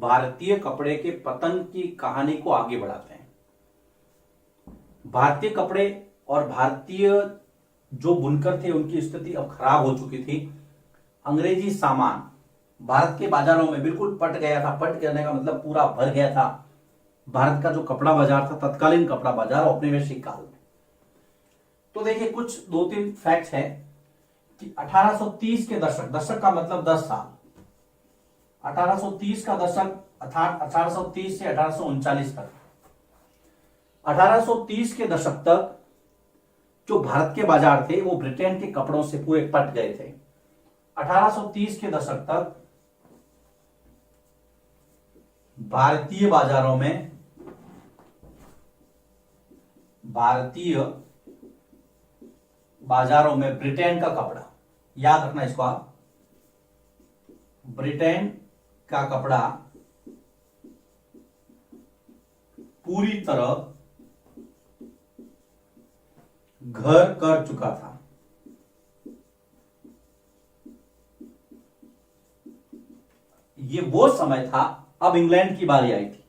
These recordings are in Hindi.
भारतीय कपड़े के पतन की कहानी को आगे बढ़ाते हैं। भारतीय कपड़े और भारतीय जो बुनकर थे उनकी स्थिति अब खराब हो चुकी थी। अंग्रेजी सामान भारत के बाजारों में बिल्कुल पट गया था। पट करने का मतलब पूरा भर गया था। भारत का जो कपड़ा बाजार था, तत्कालीन कपड़ा बाजार औपनिवेशिक काल में, तो देखिए कुछ दो तीन फैक्ट्स हैं कि 1830 के दशक, दशक का मतलब 10 साल, 1830 का दशक अर्थात 1830 से 1839 तक, 1830 के दशक तक जो भारत के बाजार थे वो ब्रिटेन के कपड़ों से पूरे पट गए थे। 1830 के दशक तक भारतीय बाजारों में ब्रिटेन का कपड़ा, याद रखना इसको आप, ब्रिटेन का कपड़ा पूरी तरह घर कर चुका था। ये वो समय था, अब इंग्लैंड की बारी आई थी।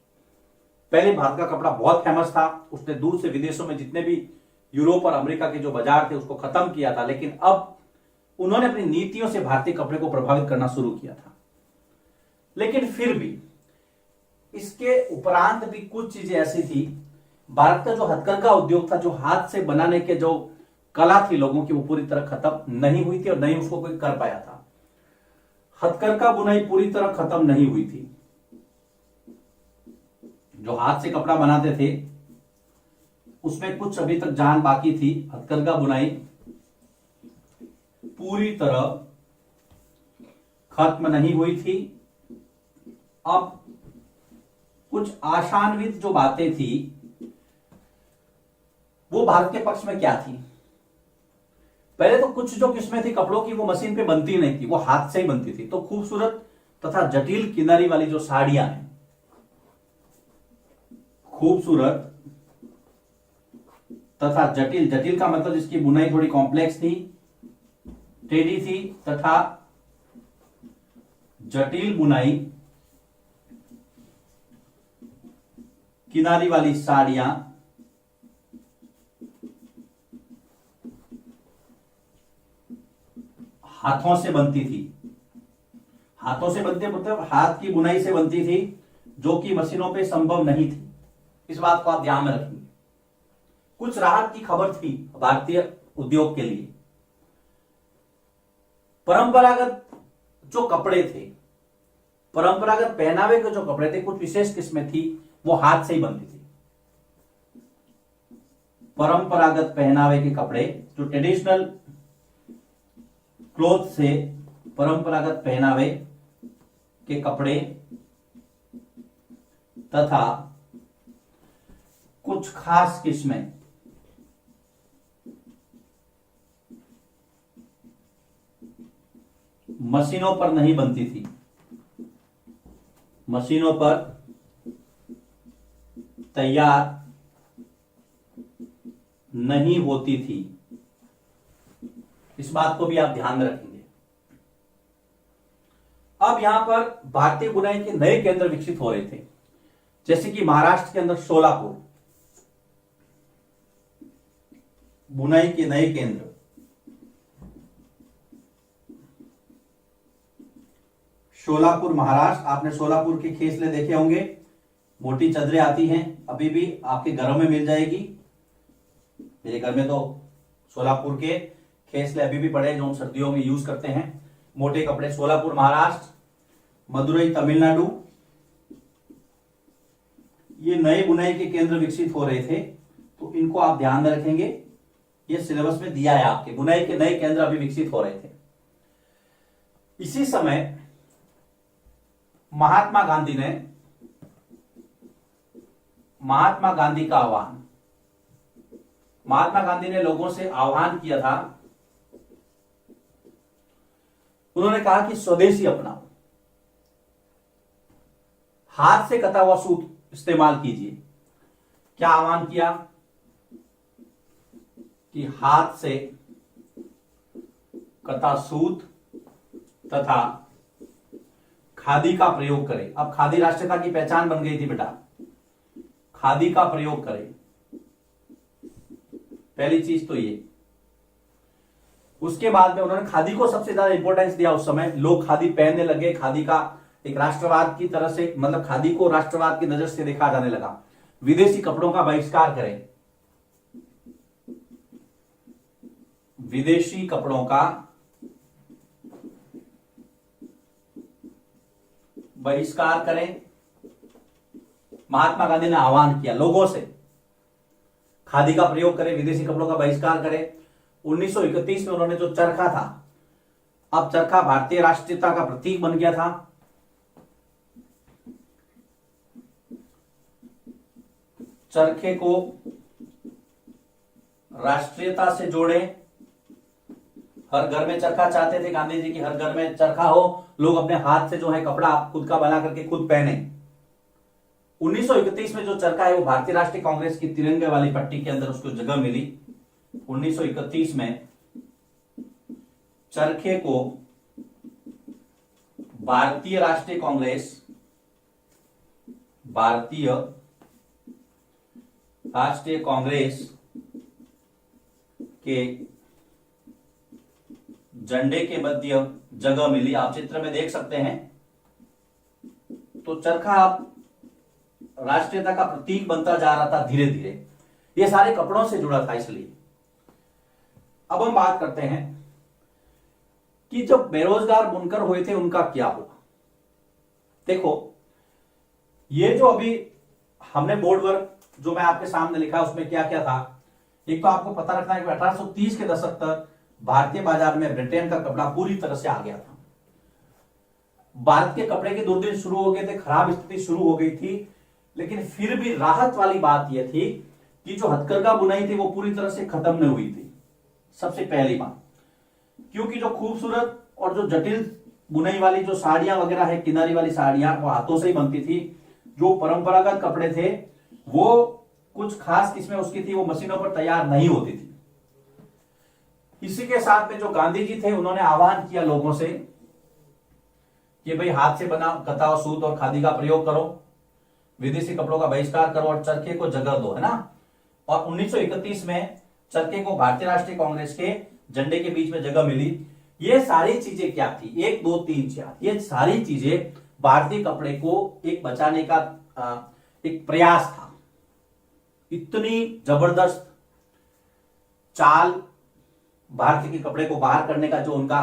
पहले भारत का कपड़ा बहुत फेमस था, उसने दूर से विदेशों में जितने भी यूरोप और अमेरिका के जो बाजार थे उसको खत्म किया था, लेकिन अब उन्होंने अपनी नीतियों से भारतीय कपड़े को प्रभावित करना शुरू किया था। लेकिन फिर भी इसके उपरांत भी कुछ चीजें ऐसी थी। भारत का जो हथकरघा उद्योग था, जो हाथ से बनाने के जो कला थी लोगों की, वो पूरी तरह खत्म नहीं हुई थी और नहीं उसको कोई कर पाया था। हथकरघा बुनाई पूरी तरह खत्म नहीं हुई थी। जो हाथ से कपड़ा बनाते थे उसमें कुछ अभी तक जान बाकी थी। हथकरघा बुनाई पूरी तरह खत्म नहीं हुई थी। अब कुछ आशान्वित जो बातें थी वो भारत के पक्ष में क्या थी? पहले तो कुछ जो किस्में थी कपड़ों की वो मशीन पे बनती नहीं थी, वो हाथ से ही बनती थी। तो खूबसूरत तथा जटिल किनारी वाली जो साड़ियां हैं, खूबसूरत तथा जटिल, जटिल का मतलब जिसकी बुनाई थोड़ी कॉम्प्लेक्स थी, टेढ़ी थी तथा जटिल बुनाई, किनारी वाली साड़ियां हाथों से बनती थी। हाथों से बनते मतलब हाथ की बुनाई से बनती थी, जो कि मशीनों पे संभव नहीं थी। इस बात को आप ध्यान में रखेंगे। कुछ राहत की खबर थी भारतीय उद्योग के लिए। परंपरागत जो कपड़े थे, परंपरागत पहनावे के जो कपड़े थे, कुछ विशेष किस्में थी वो हाथ से ही बनती थी। परंपरागत पहनावे के कपड़े, जो ट्रेडिशनल क्लोथ से परंपरागत पहनावे के कपड़े तथा कुछ खास किस्में मशीनों पर नहीं बनती थी, मशीनों पर तैयार नहीं होती थी। इस बात को भी आप ध्यान में रखेंगे। अब यहां पर भारतीय बुनाई के नए केंद्र विकसित हो रहे थे, जैसे कि महाराष्ट्र के अंदर शोलापुर, बुनाई के नए केंद्र। शोलापुर महाराष्ट्र, आपने शोलापुर के खेसले देखे होंगे, मोटी चादरें आती हैं, अभी भी आपके घरों में मिल जाएगी। मेरे घर में तो शोलापुर के खेसले अभी भी पड़े हैं, जो सर्दियों में यूज करते हैं, मोटे कपड़े। शोलापुर महाराष्ट्र, मदुरई तमिलनाडु, ये नए बुनाई के केंद्र विकसित हो रहे थे, तो इनको आप ध्यान में रखेंगे। ये सिलेबस में दिया है आपके, बुनाई के नए केंद्र अभी विकसित हो रहे थे। इसी समय महात्मा गांधी का आह्वान, महात्मा गांधी ने लोगों से आह्वान किया था। उन्होंने कहा कि स्वदेशी अपनाओ, हाथ से कटा हुआ सूत इस्तेमाल कीजिए। क्या आह्वान किया? कि हाथ से कटा सूत तथा खादी का प्रयोग करें। अब खादी राष्ट्रीयता की पहचान बन गई थी बेटा, खादी का प्रयोग करें, पहली चीज तो ये। उसके बाद में उन्होंने खादी को सबसे ज्यादा इंपॉर्टेंस दिया। उस समय लोग खादी पहनने लगे, खादी का एक राष्ट्रवाद की तरह से, मतलब खादी को राष्ट्रवाद की नजर से देखा जाने लगा। विदेशी कपड़ों का बहिष्कार करें, विदेशी कपड़ों का बहिष्कार करें। महात्मा गांधी ने आह्वान किया लोगों से, खादी का प्रयोग करें, विदेशी कपड़ों का बहिष्कार करें। 1931 में उन्होंने जो चरखा था, अब चरखा भारतीय राष्ट्रीयता का प्रतीक बन गया था। चरखे को राष्ट्रीयता से जोड़े। हर घर में चरखा चाहते थे गांधी जी की, हर घर में चरखा हो, लोग अपने हाथ से जो है कपड़ा खुद का बना करके खुद पहने। 1931 में जो चरखा है वो भारतीय राष्ट्रीय कांग्रेस की तिरंगे वाली पट्टी के अंदर उसको जगह मिली। 1931 में चरखे को भारतीय राष्ट्रीय कांग्रेस, भारतीय राष्ट्रीय कांग्रेस के झंडे के मध्य जगह मिली। आप चित्र में देख सकते हैं। तो चरखा राष्ट्रीयता का प्रतीक बनता जा रहा था धीरे धीरे, ये सारे कपड़ों से जुड़ा था। इसलिए अब हम बात करते हैं कि जब बेरोजगार बुनकर हुए थे उनका क्या हुआ। देखो, ये जो अभी हमने बोर्ड वर्क जो मैं आपके सामने लिखा उसमें क्या क्या था। एक तो आपको पता रखना है कि 1830 के दशक तक भारतीय बाजार में ब्रिटेन का कपड़ा पूरी तरह से आ गया था। भारत के कपड़े के दुर्दिन शुरू हो गए थे, खराब स्थिति शुरू हो गई थी, लेकिन फिर भी राहत वाली बात यह थी कि जो हथकरघा बुनाई थी वो पूरी तरह से खत्म नहीं हुई थी। सबसे पहली बात, क्योंकि जो खूबसूरत और जो जटिल बुनाई वाली जो साड़ियां वगैरह है, किनारी वाली साड़ियां, वो हाथों से ही बनती थी। जो परंपरागत कपड़े थे वो कुछ खास किस्में उसकी थी, वो मशीनों पर तैयार नहीं होती थी। इसी के साथ में जो गांधी जी थे उन्होंने आह्वान किया लोगों से कि भाई हाथ से बना कताव, सूत और खादी का प्रयोग करो, विदेशी कपड़ों का बहिष्कार करो और चरखे को जगह दो, है ना। और 1931 में चरखे को भारतीय राष्ट्रीय कांग्रेस के झंडे के बीच में जगह मिली। ये सारी चीजें क्या थी, 1 2 3 4, ये सारी चीजें भारतीय कपड़े को एक बचाने का एक प्रयास था। इतनी जबरदस्त चाल, भारतीय के कपड़े को बाहर करने का जो उनका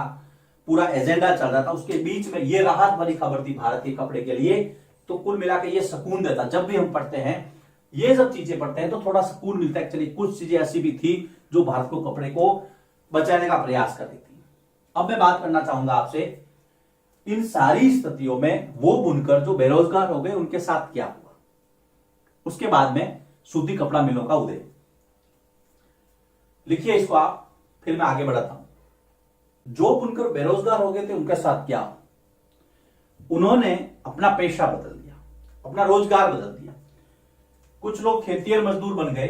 पूरा एजेंडा चल रहा था, उसके बीच में ये राहत वाली खबर थी भारतीय कपड़े के लिए। तो कुल मिलाकर ये सुकून देता। जब भी हम पढ़ते हैं, ये सब चीजें पढ़ते हैं तो थोड़ा सुकून मिलता है। चलिए, कुछ चीजें ऐसी भी थी जो भारत को कपड़े को बचाने का प्रयास कर रही थी। अब मैं बात करना चाहूंगा आपसे, इन सारी स्थितियों में वो बुनकर जो बेरोजगार हो गए उनके साथ क्या हुआ। उसके बाद में सूती कपड़ा मिलों का उदय। लिखिए इसको आप, फिर मैं आगे बढ़ाता हूं। जो बुनकर बेरोजगार हो गए थे उनके साथ क्या, उन्होंने अपना पेशा बदल दिया, अपना रोजगार बदल दिया। कुछ लोग खेतिहर मजदूर बन गए,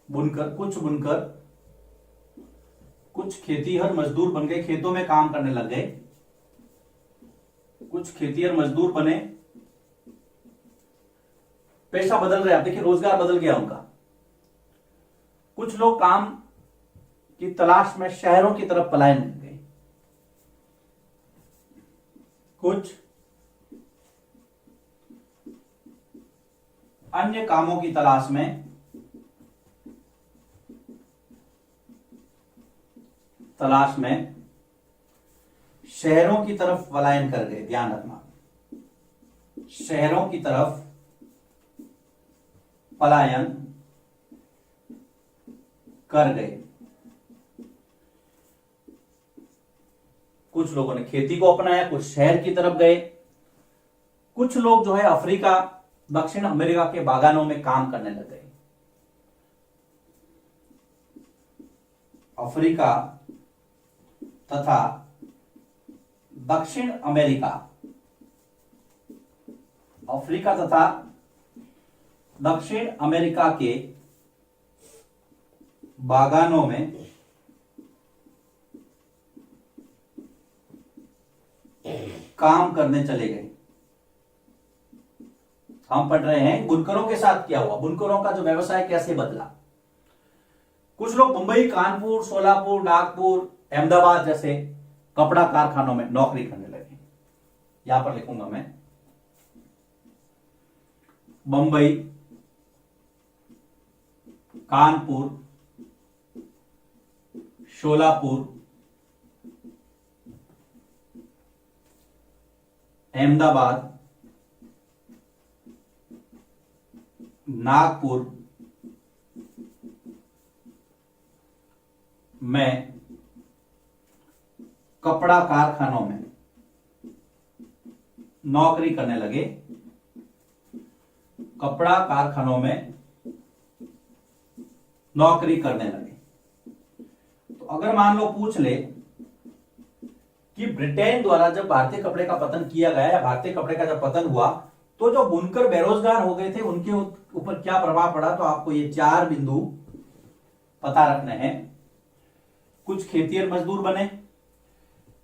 बुनकर कुछ खेतिहर मजदूर बन गए, खेतों में काम करने लग गए। कुछ खेतिहर मजदूर बने, पेशा बदल रहे, आप देखिए रोजगार बदल गया उनका। कुछ लोग काम की तलाश में शहरों की तरफ पलायन कर गए। कुछ अन्य कामों की तलाश में शहरों की तरफ पलायन कर गए। ध्यान रखना, शहरों की तरफ पलायन कर गए। कुछ लोगों ने खेती को अपनाया, कुछ शहर की तरफ गए। कुछ लोग जो है अफ्रीका, दक्षिण अमेरिका के बागानों में काम करने लग गए। अफ्रीका तथा दक्षिण अमेरिका, अफ्रीका तथा दक्षिण अमेरिका के बागानों में काम करने चले गए। हम पढ़ रहे हैं बुनकरों के साथ क्या हुआ, बुनकरों का जो व्यवसाय कैसे बदला। कुछ लोग मुंबई, कानपुर, सोलापुर, नागपुर, अहमदाबाद जैसे कपड़ा कारखानों में नौकरी करने लगे। यहां पर लिखूंगा मैं मुंबई, कानपुर, शोलापुर, अहमदाबाद, नागपुर में कपड़ा कारखानों में नौकरी करने लगे। कपड़ा कारखानों में नौकरी करने लगे। तो अगर मान लो पूछ ले कि ब्रिटेन द्वारा जब भारतीय कपड़े का पतन किया गया या भारतीय कपड़े का जब पतन हुआ तो जो बुनकर बेरोजगार हो गए थे उनके ऊपर क्या प्रभाव पड़ा, तो आपको ये 4 बिंदु पता रखने हैं। कुछ खेतिहर मजदूर बने,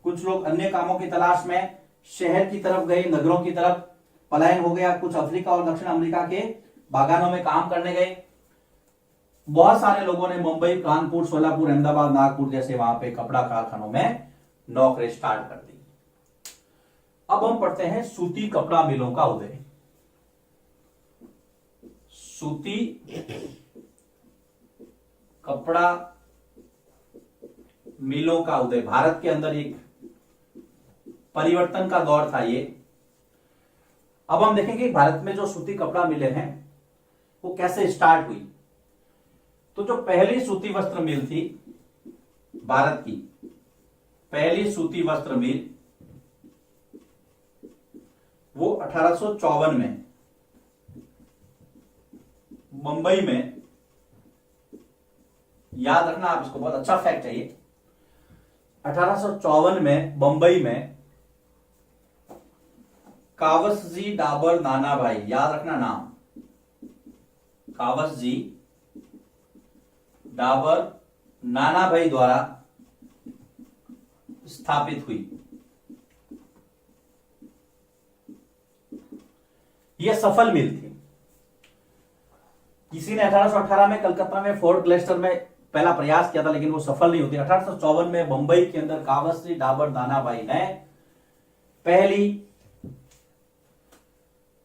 कुछ लोग अन्य कामों की तलाश में शहर की तरफ गए, नगरों की तरफ पलायन हो गया, कुछ अफ्रीका और दक्षिण अमेरिका के बागानों में काम करने गए। बहुत सारे लोगों ने मुंबई, कानपुर, सोलापुर, अहमदाबाद, नागपुर जैसे वहां पे कपड़ा कारखानों में नौकरी स्टार्ट कर दी। अब हम पढ़ते हैं सूती कपड़ा मिलों का उदय। सूती कपड़ा मिलों का उदय, भारत के अंदर एक परिवर्तन का दौर था ये। अब हम देखेंगे भारत में जो सूती कपड़ा मिलें हैं वो कैसे स्टार्ट हुई। तो जो पहली सूती वस्त्र मिल थी भारत की, पहली सूती वस्त्र मिल वो 1854 में मुंबई में, याद रखना आप इसको, बहुत अच्छा फैक्ट है ये। 1854 में मुंबई में कावसजी डाबर नानाभाई, याद रखना नाम, कावसजी डाबर नानाभाई द्वारा स्थापित हुई। यह सफल मिल थी। किसी ने 1818 में कलकत्ता में फोर्ट ग्लेस्टर में पहला प्रयास किया था लेकिन वो सफल नहीं होती। 1854 में मुंबई के अंदर कावसजी डाबर नानाभाई ने पहली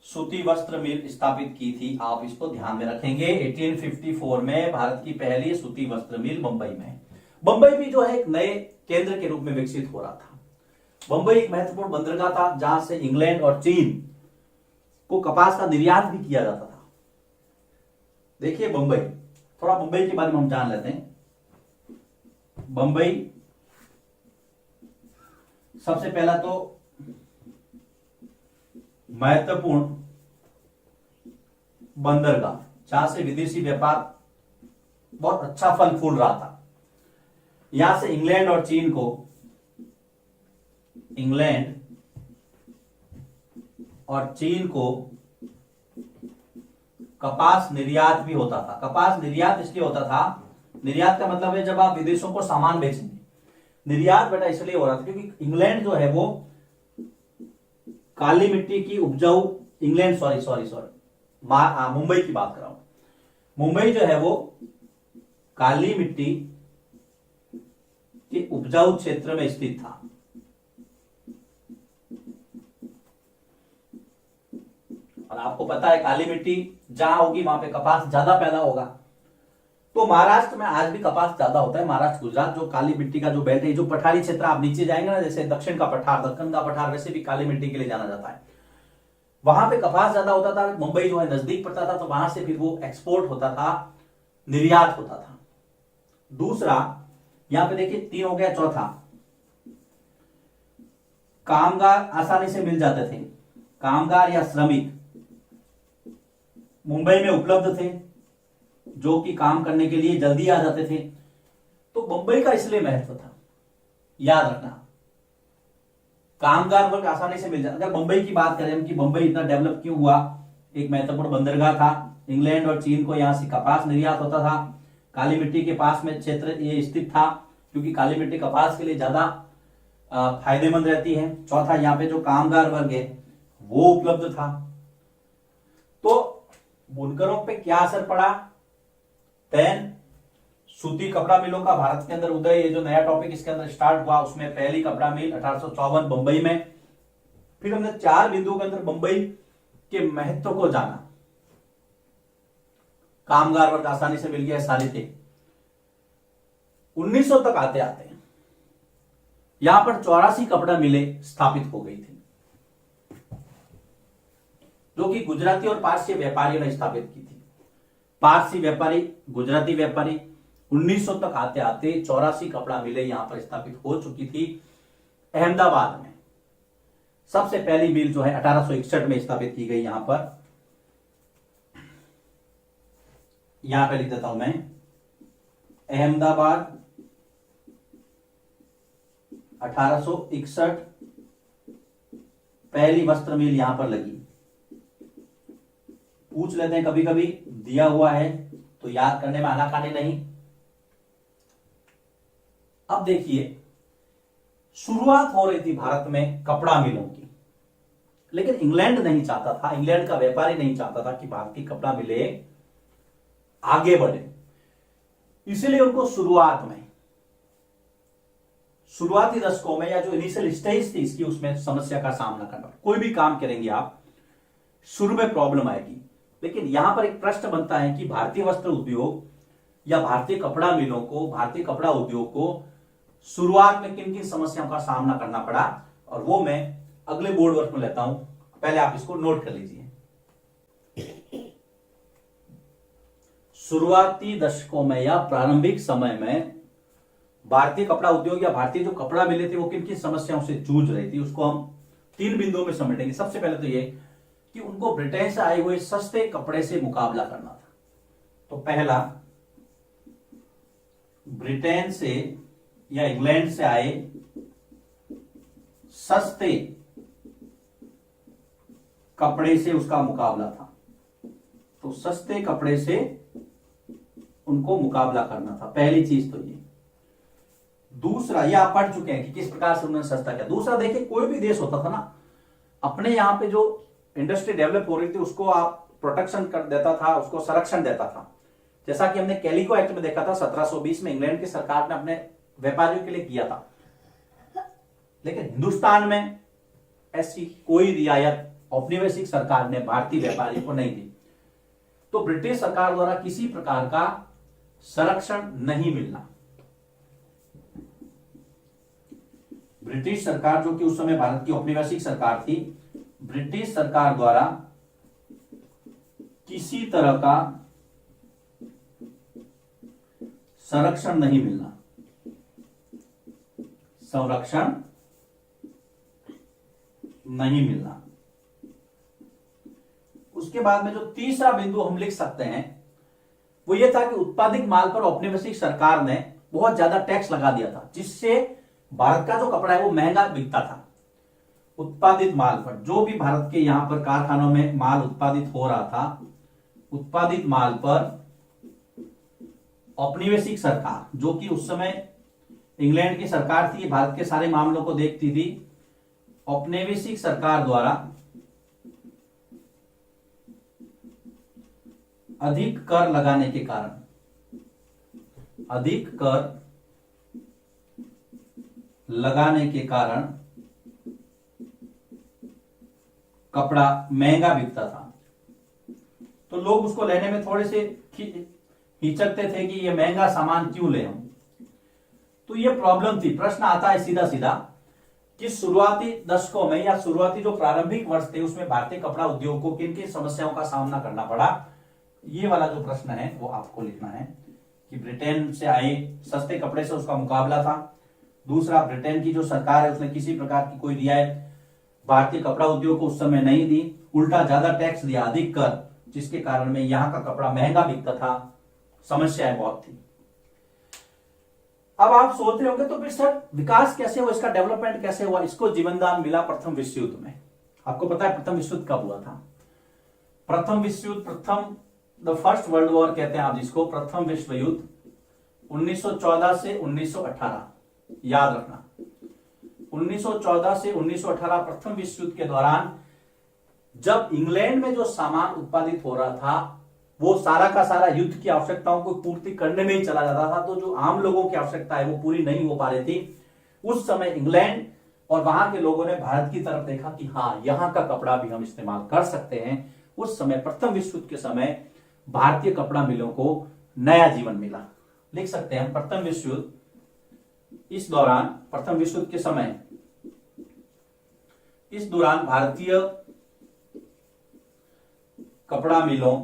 सूती वस्त्र मिल स्थापित की थी। आप इसको ध्यान में रखेंगे। 1854 में भारत की पहली सूती वस्त्र मिल मुंबई में। मुंबई भी जो है एक नए केंद्र के रूप में विकसित हो रहा था। मुंबई एक महत्वपूर्ण बंदरगाह था जहां से इंग्लैंड और चीन को कपास का निर्यात भी किया जाता था। देखिए मुंबई, थोड़ा मुंबई के बारे में हम जान लेते हैं। मुंबई सबसे पहला तो महत्वपूर्ण बंदरगाह जहां से विदेशी व्यापार बहुत अच्छा फल फूल रहा था। यहां से इंग्लैंड और चीन को, इंग्लैंड और चीन को कपास निर्यात भी होता था। कपास निर्यात इसलिए होता था, निर्यात का मतलब है जब आप विदेशों को सामान बेचेंगे। निर्यात बेटा इसलिए हो रहा था क्योंकि इंग्लैंड जो है वो काली मिट्टी की उपजाऊ, इंग्लैंड सॉरी मुंबई की बात कर रहा हूं। मुंबई जो है वो काली मिट्टी के उपजाऊ क्षेत्र में स्थित था। और आपको पता है काली मिट्टी जहां होगी वहां पे कपास ज्यादा पैदा होगा। तो महाराष्ट्र में आज भी कपास ज्यादा होता है। महाराष्ट्र, गुजरात, जो काली मिट्टी का जो बेल्ट है, जो पठारी क्षेत्र आप नीचे जाएंगे ना, जैसे दक्षिण का पठार, दक्कन का पठार, वैसे भी काली मिट्टी के लिए जाना जाता है। वहां पे कपास ज्यादा होता था। मुंबई जो है नजदीक पड़ता था तो वहां से फिर वो एक्सपोर्ट होता था, निर्यात होता था। दूसरा, यहां पे देखिए 3 हो गया। चौथा, कामगार आसानी से मिल जाते थे। कामगार या श्रमिक मुंबई में उपलब्ध थे जो कि काम करने के लिए जल्दी आ जाते थे। तो मुंबई का इसलिए महत्व था, याद रखना। कामगार वर्ग आसानी से मिल जाता। अगर मुंबई की बात करें कि मुंबई इतना डेवलप क्यों हुआ, एक महत्वपूर्ण बंदरगाह था। इंग्लैंड और चीन को यहां से कपास निर्यात होता था। काली मिट्टी के पास में क्षेत्र ये स्थित था क्योंकि काली मिट्टी कपास के लिए ज्यादा फायदेमंद रहती है। चौथा, यहाँ पे जो कामगार वर्ग है वो उपलब्ध था। तो बुनकरों पे क्या असर पड़ा? देन सूती कपड़ा मिलों का भारत के अंदर उदय, ये जो नया टॉपिक इसके अंदर स्टार्ट हुआ, उसमें पहली कपड़ा मिल 1854 बंबई में। फिर हमने 4 बिंदुओं के अंदर बंबई के महत्व को जाना। कामगार वर्ग आसानी से मिल गया, सारे थे। 1900 तक आते आते यहां पर 84 कपड़ा मिले स्थापित हो गई थी, जो कि गुजराती और पारसी व्यापारियों ने स्थापित की थी। पारसी व्यापारी, गुजराती व्यापारी, 1900 तक आते आते 84 कपड़ा मिले यहां पर स्थापित हो चुकी थी। अहमदाबाद में सबसे पहली मिल जो है 1861 में स्थापित की गई। यहां पर यहां पे लिख देता हूं मैं, अहमदाबाद 1861 पहली वस्त्र मिल यहां पर लगी। पूछ लेते हैं कभी कभी, दिया हुआ है तो याद करने में आनाकानी नहीं। अब देखिए, शुरुआत हो रही थी भारत में कपड़ा मिलों की, लेकिन इंग्लैंड नहीं चाहता था, इंग्लैंड का व्यापारी नहीं चाहता था कि भारतीय कपड़ा मिले आगे बढ़े। इसलिए उनको शुरुआती दशकों में, या जो इनिशियल स्टेज थी इसकी, उसमें समस्या का सामना करना। कोई भी काम करेंगे आप, शुरू में प्रॉब्लम आएगी। लेकिन यहां पर एक प्रश्न बनता है कि भारतीय वस्त्र उद्योग या भारतीय कपड़ा मिलों को, भारतीय कपड़ा उद्योग को शुरुआत में किन किन समस्याओं का सामना करना पड़ा, और वो मैं अगले बोर्ड वर्क में लेता हूं। पहले आप इसको नोट कर लीजिए। शुरुआती दशकों में या प्रारंभिक समय में भारतीय कपड़ा उद्योग या भारतीय जो कपड़ा मिले थे वो किन किन समस्याओं से जूझ रही थी, उसको हम 3 बिंदुओं में समेटेंगे। सबसे पहले तो ये कि उनको ब्रिटेन से आए हुए सस्ते कपड़े से मुकाबला करना था। तो पहला, ब्रिटेन से या इंग्लैंड से आए सस्ते कपड़े से उसका मुकाबला था। तो सस्ते कपड़े से उनको मुकाबला करना था, पहली चीज तो ये। दूसरा, ये आप पढ़ चुके हैं कि किस प्रकार से उन्होंने सस्ता किया। दूसरा, देखिए कोई भी देश होता था ना, अपने यहां पे जो इंडस्ट्री डेवलप हो रही थी उसको आप प्रोटेक्शन कर देता था, उसको संरक्षण देता था। जैसा कि हमने कैलिको एक्ट में देखा था 1720 में इंग्लैंड की सरकार ने अपने व्यापारियों के लिए किया था। लेकिन हिंदुस्तान में ऐसी कोई रियायत औपनिवेशिक सरकार ने भारतीय व्यापारी को नहीं दी। तो ब्रिटिश सरकार द्वारा किसी प्रकार का संरक्षण नहीं मिलना। ब्रिटिश सरकार, जो कि उस समय भारत की औपनिवेशिक सरकार थी, ब्रिटिश सरकार द्वारा किसी तरह का संरक्षण नहीं मिलना, संरक्षण नहीं मिलना। उसके बाद में जो तीसरा बिंदु हम लिख सकते हैं वो ये था कि उत्पादित माल पर औपनिवेशिक सरकार ने बहुत ज्यादा टैक्स लगा दिया था, जिससे भारत का जो कपड़ा है वो महंगा बिकता था। उत्पादित माल पर, जो भी भारत के यहां पर कारखानों में माल उत्पादित हो रहा था, उत्पादित माल पर औपनिवेशिक सरकार, जो कि उस समय इंग्लैंड की सरकार थी, भारत के सारे मामलों को देखती थी, औपनिवेशिक सरकार द्वारा अधिक कर लगाने के कारण, अधिक कर लगाने के कारण कपड़ा महंगा बिकता था। तो लोग उसको लेने में थोड़े से हिचकते थे कि ये महंगा सामान क्यों ले हम। तो ये प्रॉब्लम थी। प्रश्न आता है सीधा सीधा कि शुरुआती दशकों में या शुरुआती जो प्रारंभिक वर्ष थे उसमें भारतीय कपड़ा उद्योग को किन किन समस्याओं का सामना करना पड़ा। ये वाला जो प्रश्न है वो आपको लिखना है कि ब्रिटेन से आए सस्ते कपड़े से उसका मुकाबला था। दूसरा, ब्रिटेन की जो सरकार है उसने किसी प्रकार की कोई रियायत भारतीय कपड़ा उद्योग को उस समय नहीं दी, उल्टा ज्यादा टैक्स दिया, अधिक कर, जिसके कारण में यहां का कपड़ा महंगा बिकता था। समस्याएं बहुत थी। अब आप सोच रहे होंगे तो फिर सर विकास कैसे हुआ, इसका डेवलपमेंट कैसे हुआ? इसको जीवनदान मिला प्रथम विश्व युद्ध में। आपको पता है प्रथम विश्व युद्ध कब हुआ था? प्रथम विश्व युद्ध, प्रथम द फर्स्ट वर्ल्ड वॉर कहते हैं आप जिसको, प्रथम विश्व युद्ध 1914 से 1918, याद रखना 1914 से 1918 प्रथम विश्व युद्ध के दौरान जब इंग्लैंड में जो सामान उत्पादित हो रहा था वो सारा का सारा युद्ध की आवश्यकताओं को पूर्ति करने में ही चला जाता था, तो जो आम लोगों की आवश्यकता है वो पूरी नहीं हो पा रही थी। उस समय इंग्लैंड और वहां के लोगों ने भारत की तरफ देखा कि हाँ, यहां का कपड़ा भी हम इस्तेमाल कर सकते हैं। उस समय प्रथम विश्व युद्ध के समय भारतीय कपड़ा मिलों को नया जीवन मिला। लिख सकते हैं प्रथम विश्व युद्ध, इस दौरान प्रथम विश्व युद्ध के समय इस दौरान भारतीय कपड़ा मिलों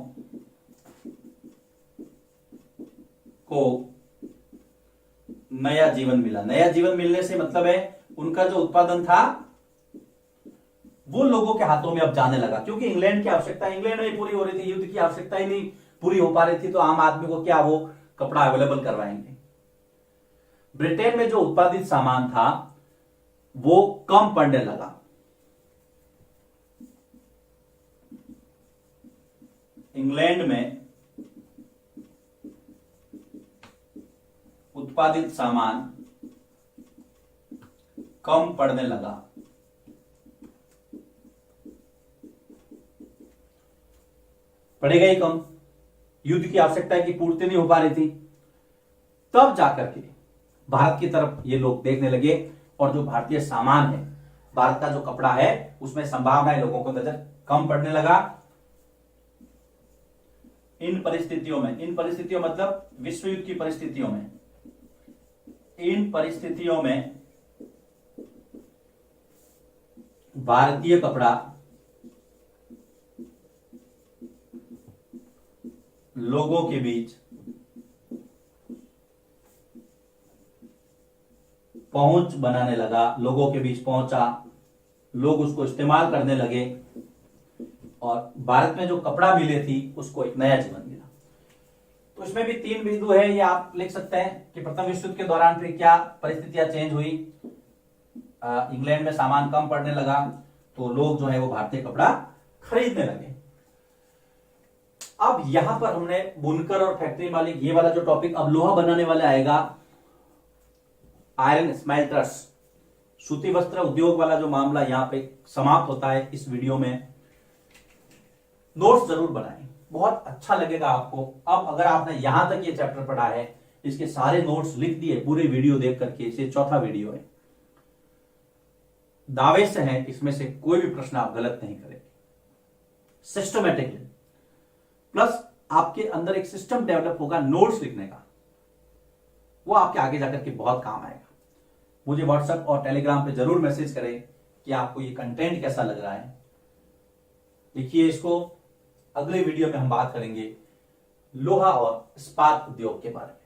को नया जीवन मिला। नया जीवन मिलने से मतलब है उनका जो उत्पादन था वो लोगों के हाथों में अब जाने लगा, क्योंकि इंग्लैंड की आवश्यकता इंग्लैंड में पूरी हो रही थी, युद्ध की आवश्यकता ही नहीं पूरी हो पा रही थी, तो आम आदमी को क्या वो कपड़ा अवेलेबल करवाएंगे। ब्रिटेन में जो उत्पादित सामान था वो कम पड़ने लगा। इंग्लैंड में उत्पादित सामान कम पड़ने लगा। पड़ेगा ही कम, युद्ध की आवश्यकता की पूर्ति नहीं हो पा रही थी। तब जाकर के भारत की तरफ ये लोग देखने लगे और जो भारतीय सामान है, भारत का जो कपड़ा है उसमें संभावना है लोगों को नजर कम पड़ने लगा। इन परिस्थितियों मतलब विश्व युद्ध की परिस्थितियों में, इन परिस्थितियों में भारतीय कपड़ा लोगों के बीच पहुंच बनाने लगा, लोगों के बीच पहुंचा, लोग उसको इस्तेमाल करने लगे और भारत में जो कपड़ा मिले थी उसको एक नया जीवन मिला। तो इसमें भी 3 बिंदु है, ये आप लिख सकते हैं कि प्रथम विश्व युद्ध के दौरान फिर क्या परिस्थितियां चेंज हुई। इंग्लैंड में सामान कम पड़ने लगा तो लोग जो है वो भारतीय कपड़ा खरीदने लगे। अब यहां पर हमने बुनकर और फैक्ट्री मालिक ये वाला जो टॉपिक, अब लोहा बनाने वाला आएगा, आयरन स्मेल्टर्स, सूती वस्त्र उद्योग वाला जो मामला यहां पे समाप्त होता है इस वीडियो में। नोट्स जरूर बनाएं, बहुत अच्छा लगेगा आपको। अब अगर आपने यहां तक ये चैप्टर पढ़ा है, इसके सारे नोट्स लिख दिए पूरे वीडियो देख करके, इसे चौथा वीडियो है, दावे से है इसमें से कोई भी प्रश्न आप गलत नहीं करेंगे सिस्टमेटिकली। प्लस आपके अंदर एक सिस्टम डेवलप होगा नोट्स लिखने का, वो आपके आगे जाकर के बहुत काम आएगा। मुझे व्हाट्सएप और टेलीग्राम पे जरूर मैसेज करें कि आपको ये कंटेंट कैसा लग रहा है। लिखिए इसको। अगले वीडियो में हम बात करेंगे लोहा और इस्पात उद्योग के बारे में।